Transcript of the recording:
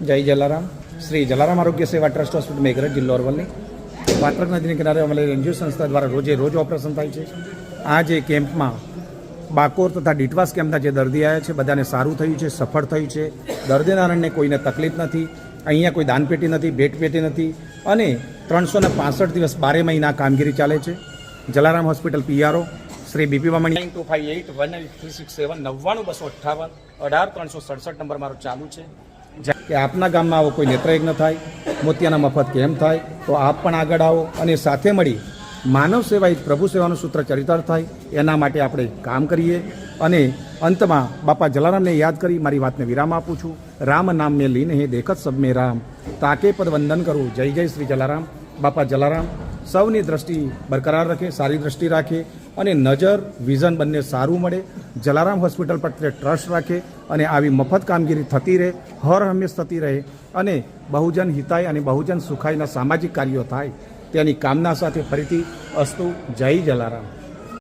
જય જલારામ. શ્રી જલારામ આરોગ્ય સેવા ટ્રસ્ટ હોસ્પિટલ મેઘરજ, જિલ્લો અરવલ્લી. વાત્રક નદીને કિનારે અમરેલી એનજીઓ સંસ્થા દ્વારા રોજ ઓપરેશન થાય છે. આ જે કેમ્પમાં બાકોર તથા ડીટવાસ કેમ્પના જે દર્દી આવ્યા છે બધાને સારું થયું છે, સફળ થયું છે. દર્દીનારાયણને કોઈને તકલીફ નથી. અહીંયા કોઈ દાનપેટી નથી, ભેટપેટી નથી અને 365 દિવસ 12 મહિના કામગીરી ચાલે છે. Jalaram hospital PRO Shri BP બામણી 9258183667 99258 18367 number મારો ચાલુ છે. કે આપના ગામમાં આવો કોઈ નેત્રયજ્ઞ થાય, મોતિયાના મફત કેમ્પ થાય તો આપ પણ આગળ આવો અને સાથે મળી માનવ સેવા એ પ્રભુ સેવાનું સૂત્ર ચરિતાર્થ થાય એના માટે આપણે કામ કરીએ. અને અંતમાં બાપા જલારામને યાદ કરી મારી વાતને વિરામ આપું છું. રામ નામ મેં લીન હે દેખત સબ મેં રામ, તાકે પદ વંદન કરું. જય જય શ્રી જલારામ. બાપા જલારામ સૌની દ્રષ્ટિ બરકરાર રાખે, સારી દ્રષ્ટિ રાખે અને નજર વિઝન બંને સારું મળે. જલારામ હોસ્પિટલ પ્રત્યે ટ્રસ્ટ રાખે અને આવી મફત કામગીરી થતી રહે, હર હંમેશ થતી રહે અને બહુજન હિતાય અને બહુજન સુખાયના સામાજિક કાર્યો થાય તેની કામના સાથે ફરીથી અસ્તુ. જય જલારામ.